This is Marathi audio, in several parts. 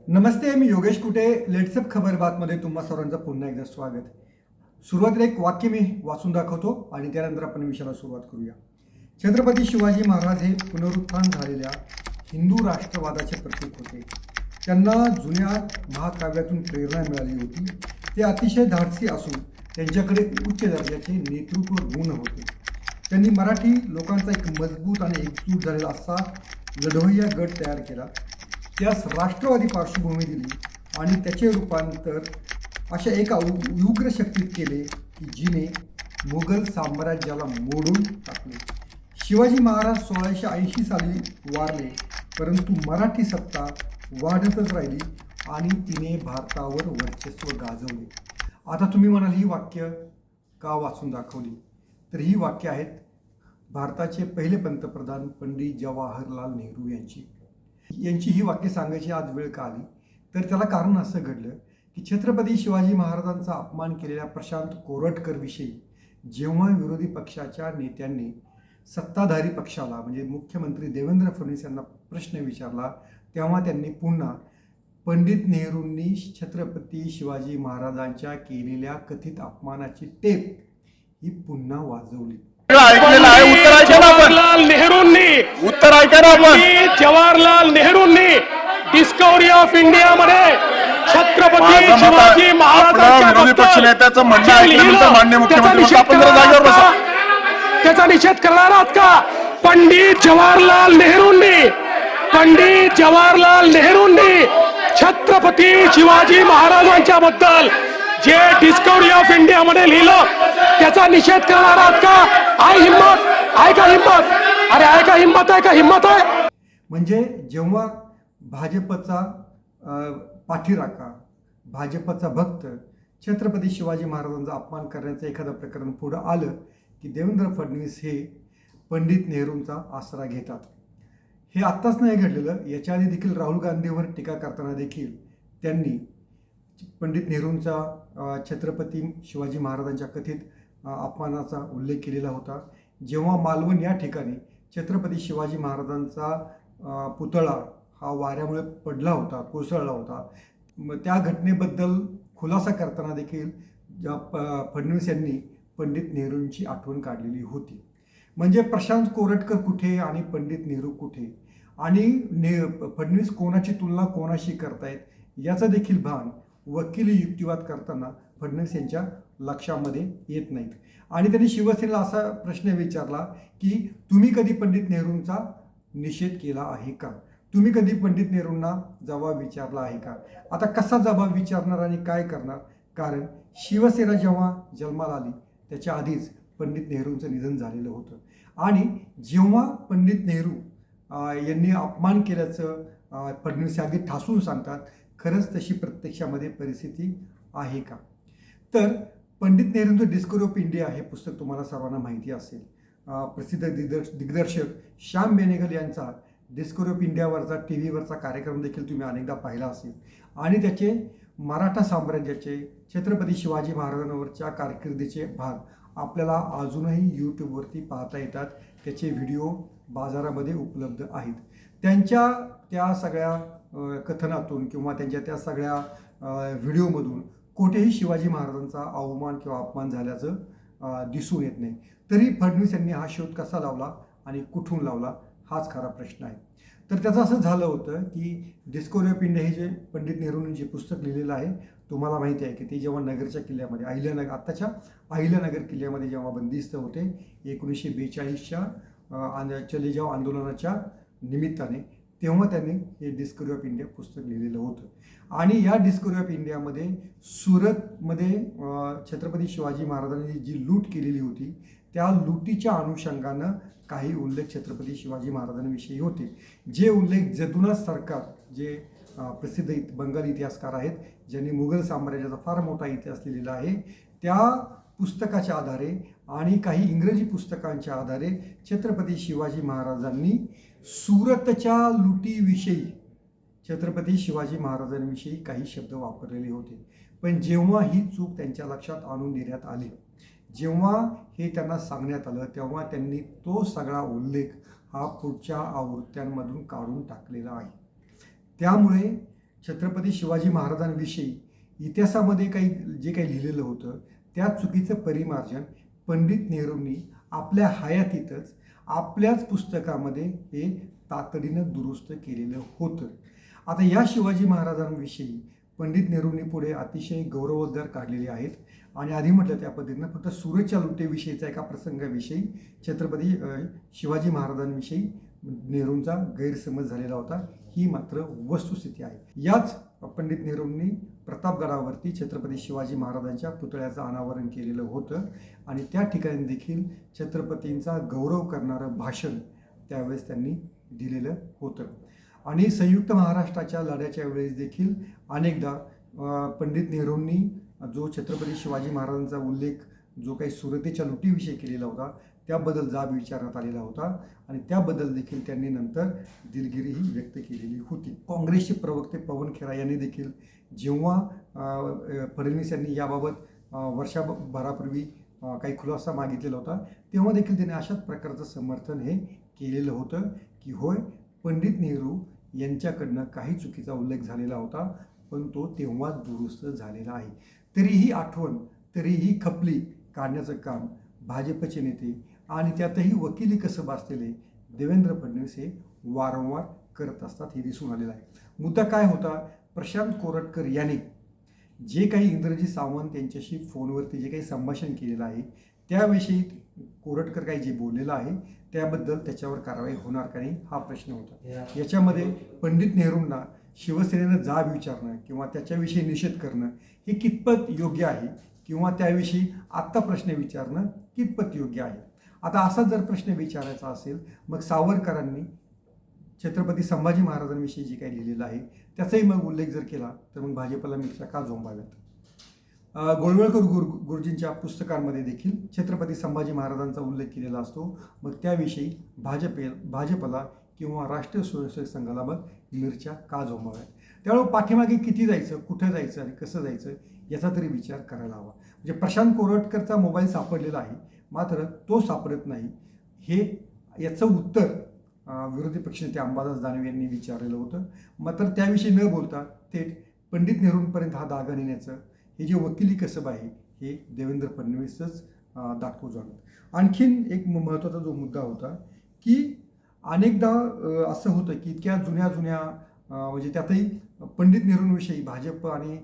नमस्ते, मी योगेश कुटे. लेट्सअप खबर बातमध्ये तुम्हा सर्वांचं पुन्हा एकदा स्वागत. सुरुवातीला एक वाक्य मी वाचून दाखवतो आणि त्यानंतर आपण विषयाला सुरुवात करूया. छत्रपती शिवाजी महाराज हे पुनरुत्थान झालेल्या हिंदू राष्ट्रवादाचे प्रतीक होते. त्यांना जुन्या महाकाव्यातून प्रेरणा मिळाली होती. ते अतिशय धाडसी असून त्यांच्याकडे उच्च दर्जाचे नेतृत्व गुण होते. त्यांनी मराठी लोकांचा एक मजबूत आणि एकजूट झालेला असा लढवय्या गट तयार केला. त्यास राष्ट्रवादी पार्श्वभूमी दिली आणि त्याचे रूपांतर अशा एका उग्र शक्तीत केले की जिने मुघल साम्राज्याला मोडून टाकले. शिवाजी महाराज 1680 साली वारले, परंतु मराठी सत्ता वाढतच राहिली आणि तिने भारतावर वर्चस्व गाजवले. आता तुम्ही म्हणाल ही वाक्य का वाचून दाखवली, तर ही वाक्य आहेत भारताचे पहिले पंतप्रधान पंडित जवाहरलाल नेहरू यांची ही वाक्य सांगायची आज वेळ का आली, तर त्याला कारण असं घडलं की छत्रपती शिवाजी महाराजांचा अपमान केलेल्या प्रशांत कोरटकर विषयी जेव्हा विरोधी पक्षाच्या नेत्यांनी सत्ताधारी पक्षाला म्हणजे मुख्यमंत्री देवेंद्र फडणवीस यांना प्रश्न विचारला, तेव्हा त्यांनी पुन्हा पंडित नेहरूंनी छत्रपती शिवाजी महाराजांच्या केलेल्या कथित अपमानाची टेप ही पुन्हा वाजवली. ऐकलेलं आहे. उत्तर ऐका ना आपण. जवाहरलाल नेहरूंनी उत्तर ऐका ना आपण. जवाहरलाल नेहरूंनी डिस्कवरी ऑफ इंडिया मध्ये छत्रपती शिवाजी महाराजांच्या विरोधी पक्ष नेत्याचं म्हणणं ऐकल्यानंतर माननीय मुख्यमंत्री आपण जरा जागेवर बसा. त्याचा निषेध करणार आहात का? पंडित जवाहरलाल नेहरूंनी छत्रपती शिवाजी महाराजांच्या बद्दल जे डिस्कवरी ऑफ इंडिया मध्ये लिहिलं त्याचा निषेध करणार आहात का? आहे हिम्मत? आहे का हिम्मत? अरे आहे का हिम्मत? आहे का हिम्मत आहे? म्हणजे जेव्हा भाजपचा पाठीराखा, भाजपचा भक्त छत्रपती शिवाजी महाराजांचा अपमान करण्याचं एखादं प्रकरण पुढं आलं की देवेंद्र फडणवीस हे पंडित नेहरूंचा आसरा घेतात. हे आत्ताच नाही घडलेलं, याच्या आधी देखील राहुल गांधीवर टीका करताना देखील त्यांनी पंडित नेहरूंचा छत्रपती शिवाजी महाराजांच्या कथित अपमानाचा उल्लेख केलेला होता. जेव्हा मालवण या ठिकाणी छत्रपती शिवाजी महाराजांचा पुतळा हा वाऱ्यामुळे पडला होता, कोसळला होता, त्या घटनेबद्दल खुलासा करताना देखील फडणवीस यांनी पंडित नेहरूंची आठवण काढलेली होती. म्हणजे प्रशांत कोरटकर कुठे आणि पंडित नेहरू कुठे आणि फडणवीस कोणाची तुलना कोणाशी करतायत याचं देखील भान वकिली युक्तिवाद करताना फडणवीस यांच्या लक्षामध्ये येत नाहीत. आणि त्यांनी शिवसेनेला असा प्रश्न विचारला की तुम्ही कधी पंडित नेहरूंचा निषेध केला आहे का? तुम्ही कधी पंडित नेहरूंना जबाब विचारला आहे का? आता कसा जबाब विचारणार आणि काय करणार? कारण शिवसेना जेव्हा जन्माला आली त्याच्या आधीच पंडित नेहरूंचं निधन झालेलं होतं आणि जेव्हा पंडित नेहरू यांनी अपमान केल्याचं फडणवीस अगदी ठासून सांगतात, खरंच तशी प्रत्यक्षामध्ये परिस्थिती आहे का? तर पंडित नेहरूंचं डिस्कवरी ऑफ इंडिया हे पुस्तक तुम्हाला सर्वांना माहिती असेल. प्रसिद्ध दिग्दर्शक श्याम बेनेगल यांचा डिस्कवरी ऑफ इंडियावरचा TV वरचा कार्यक्रम देखील तुम्ही अनेकदा पाहिला असेल आणि त्याचे मराठा साम्राज्याचे छत्रपती शिवाजी महाराजांवरच्या कारकिर्दीचे भाग आपल्याला अजूनही यूट्यूबवरती पाहता येतात. त्याचे व्हिडिओ बाजारामध्ये उपलब्ध आहेत. त्यांच्या त्या सगळ्या कथनातून किंवा त्यांच्या त्या सगळ्या व्हिडिओमधून कुठेही शिवाजी महाराजांचा अवमान किंवा अपमान झाल्याचं दिसून येत नाही. तरी फडणवीस यांनी हा शोध कसा लावला आणि कुठून लावला हाच खरा प्रश्न आहे. तर त्याचं असं झालं होतं की डिस्कवरी ऑफ इंडिया हे जे पंडित नेहरूंनी जे पुस्तक लिहिलेलं आहे, तुम्हाला माहिती आहे की ते जेव्हा नगरच्या किल्ल्यामध्ये आत्ताच्या अहिल्यानगर किल्ल्यामध्ये जेव्हा बंदिस्त होते 1942च्या चले जाव आंदोलनाच्या निमित्ताने, तेव्हा त्यांनी हे डिस्कवरी ऑफ इंडिया पुस्तक लिहिलेलं होतं. आणि या डिस्कवरी ऑफ इंडियामध्ये सुरतमध्ये छत्रपती शिवाजी महाराजांनी जी लूट केलेली होती त्या लुटीच्या अनुषंगानं काही उल्लेख छत्रपती शिवाजी महाराजांविषयी होते. जे उल्लेख जदुनाथ सरकार जे प्रसिद्ध बंगाली इतिहासकार आहेत, ज्यांनी मुघल साम्राज्याचा फार मोठा इतिहास लिहिलेला आहे, त्या पुस्तकाच्या आधारे आणि काही इंग्रजी पुस्तकांच्या आधारे छत्रपती शिवाजी महाराजांनी सुरतच्या लुटीविषयी छत्रपती शिवाजी महाराजांविषयी काही शब्द वापरलेले होते. पण जेव्हा ही चूक त्यांच्या लक्षात आणून देण्यात आली, जेव्हा हे त्यांना सांगण्यात आलं, तेव्हा त्यांनी तो सगळा उल्लेख हा पुढच्या आवृत्त्यांमधून काढून टाकलेला आहे. त्यामुळे छत्रपती शिवाजी महाराजांविषयी इतिहासामध्ये जे काही लिहिलेलं होतं त्या चुकीचं परिमार्जन पंडित नेहरूंनी आपल्या हयातीतच आपल्याच पुस्तकामध्ये हे तातडीनं दुरुस्त केलेलं होतं. आता या शिवाजी महाराजांविषयी पंडित नेहरूंनी पुढे अतिशय गौरवोद्गार काढलेले आहेत आणि आधी म्हटलं त्या पद्धतीनं फक्त सूरजच्या लुटेविषयीचा एका प्रसंगाविषयी छत्रपती शिवाजी महाराजांविषयी नेहरूंचा गैरसमज झालेला होता, ही मात्र वस्तुस्थिती आहे. याच पंडित नेहरूंनी प्रतापगडावरती छत्रपती शिवाजी महाराजांच्या पुतळ्याचं अनावरण केलेलं होतं आणि त्या ठिकाणी देखील छत्रपतींचा गौरव करणारं भाषण त्यावेळेस त्यांनी दिलेलं होतं. आणि संयुक्त महाराष्ट्राच्या लढ्याच्या वेळेस देखील अनेकदा पंडित नेहरूंनी जो छत्रपती शिवाजी महाराजांचा उल्लेख जो काही सुरतेच्या लुटीविषयी केलेला होता त्याबद्दल जाब विचारण्यात आलेला होता आणि त्याबद्दल देखील त्यांनी नंतर दिलगिरीही व्यक्त केलेली होती. काँग्रेसचे प्रवक्ते पवन खेरा यांनी देखील जेव्हा फडणवीस यांनी याबाबत वर्षभरापूर्वी काही खुलासा मागितलेला होता तेव्हा देखील त्यांनी अशाच प्रकारचं समर्थन हे केलेलं होतं की होय, पंडित नेहरू यांच्याकडनं काही चुकीचा उल्लेख झालेला होता पण तो तेव्हा दुरुस्त झालेला आहे. तरीही आठवण, तरीही खपली काढण्याचं काम भाजपचे नेते आणि त्यातही वकिली कसब असलेले देवेंद्र फडणवीस हे वारंवार करत असतात हे दिसून आलेलं आहे. मुद्दा काय होता? प्रशांत कोरटकर यांनी जे काही इंद्रजीत सावंत यांच्याशी फोनवरती जे काही संभाषण केलेलं आहे त्याविषयी कोरटकर काही जे बोललेलं आहे त्याबद्दल त्याच्यावर कारवाई होणार का नाही हा प्रश्न होता. याच्यामध्ये पंडित नेहरूंना शिवसेनेनं जाब विचारणं किंवा त्याच्याविषयी निषेध करणं हे कितपत योग्य आहे किंवा त्याविषयी आत्ता प्रश्न विचारणं कितपत योग्य आहे. आता असा जर प्रश्न विचारायचा असेल मग सावरकरांनी छत्रपती संभाजी महाराजांविषयी जे काही लिहिलेलं आहे त्याचाही मग उल्लेख जर केला तर मग भाजपला मिरच्या का झोंबाव्यात. गोळवळकर गुरुजींच्या पुस्तकांमध्ये देखील छत्रपती संभाजी महाराजांचा उल्लेख केलेला असतो. मग त्याविषयी भाजपला किंवा राष्ट्रीय स्वयंसेवक संघाला मग मिरच्या का झोंबाव्यात. त्यामुळे पाठीमागे किती जायचं, कुठं जायचं आणि कसं जायचं याचा तरी विचार करायला हवा. म्हणजे प्रशांत कोरटकरचा मोबाईल सापडलेला आहे मात्र तो सापडत नाही याचं उत्तर विरोधी पक्षनेते अंबादास दानवे यांनी विचारलेलं होतं. मात्र त्याविषयी न बोलता थेट पंडित नेहरूंपर्यंत हा दागा नेण्याचं हे जे वकिली कसब आहे हे देवेंद्र फडणवीसच दाखवू जाणं. आणखीन एक महत्त्वाचा जो मुद्दा होता की अनेकदा असं होतं की इतक्या जुन्या म्हणजे त्यातही पंडित नेहरूंविषयी भाजप आणि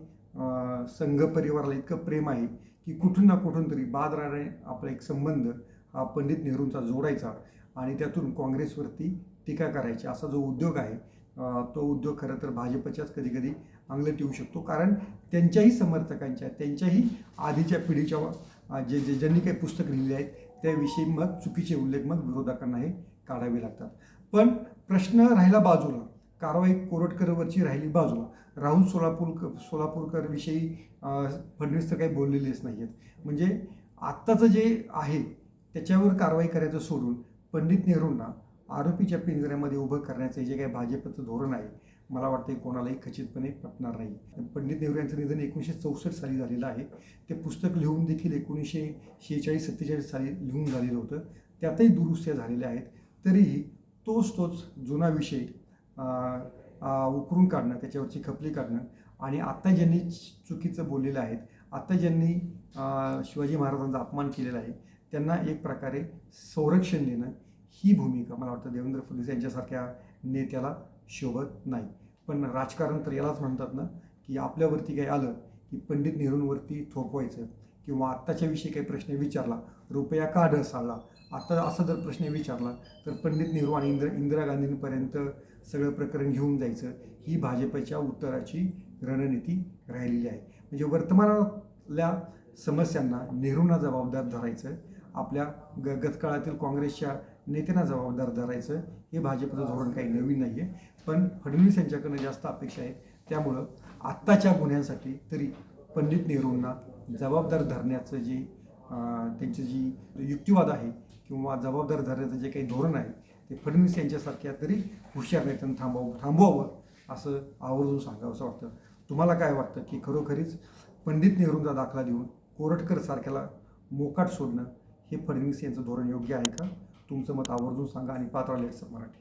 संघ परिवाराला इतकं प्रेम आहे की कुठून ना कुठून तरी बादराने आपला एक संबंध हा पंडित नेहरूंचा जोडायचा आणि त्यातून काँग्रेसवरती टीका करायची असा जो उद्योग आहे तो उद्योग खरं तर भाजपच्याच कधी अंगलट येऊ शकतो. कारण त्यांच्याही समर्थकांच्या त्यांच्याही आधीच्या पिढीच्या ज्यांनी काही पुस्तक लिहिली आहेत त्याविषयी मग चुकीचे उल्लेख मग विरोधकांना हे काढावे लागतात. पण प्रश्न राहिला बाजूला, कारवाई कोरटकरवरची राहिली बाजूला. राहुल सोलापूरकर विषयी फडणवीस तर काही बोललेलेच नाही आहेत. म्हणजे आत्ताचं जे आहे त्याच्यावर कारवाई करायचं सोडून पंडित नेहरूंना आरोपीच्या पिंजऱ्यामध्ये उभं करण्याचं जे काही भाजपचं धोरण आहे मला वाटतं कोणालाही खचितपणे पटणार नाही. पंडित नेहरू यांचं निधन 1964 साली झालेलं आहे. ते पुस्तक लिहून देखील 1946-47 साली लिहून झालेलं होतं. त्यातही दुरुस्त्या झालेल्या आहेत. तरीही तोच जुना विषय उकरून काढणं, त्याच्यावरची खपली काढणं आणि आत्ता ज्यांनी चुकीचं बोललेलं आहेत, आत्ता ज्यांनी शिवाजी महाराजांचा अपमान केलेला आहे त्यांना एक प्रकारे संरक्षण देणं ही भूमिका मला वाटतं देवेंद्र फडणवीस यांच्यासारख्या नेत्याला शोभत नाही. पण राजकारण तर यालाच म्हणतात ना की आपल्यावरती काही आलं की पंडित नेहरूंवरती थोपवायचं किंवा आत्ताच्या विषयी काही प्रश्न विचारला, रुपया का ढळसाळला, आता असा जर प्रश्न विचारला तर पंडित नेहरू आणि इंदिरा गांधींपर्यंत सगळं प्रकरण घेऊन जायचं ही भाजपच्या उत्तराची रणनीती राहिलेली आहे. म्हणजे वर्तमानातल्या समस्यांना नेहरूंना जबाबदार धरायचं, आपल्या गतकाळातील काँग्रेसच्या नेत्यांना जबाबदार धरायचं हे भाजपचं धोरण काही नवीन नाही आहे. पण फडणवीस यांच्याकडनं जास्त अपेक्षा आहे. त्यामुळं आत्ताच्या गुन्ह्यांसाठी तरी पंडित नेहरूंना जबाबदार धरण्याचं जे त्यांची जी युक्तिवाद आहे किंवा जबाबदार धरण्याचं जे काही धोरण आहे ते फडणवीस यांच्यासारख्या तरी हुशार नेत्यांनी थांबवावं असं आवर्जून सांगावं असं वाटतं. तुम्हाला काय वाटतं की खरोखरीच पंडित नेहरूंचा दाखला देऊन कोरटकर सारख्याला मोकाट सोडणं हे फडणवीस यांचं धोरण योग्य आहे का? तुमचं मत आवर्जून सांगा आणि पात्र लेट्स मराठी.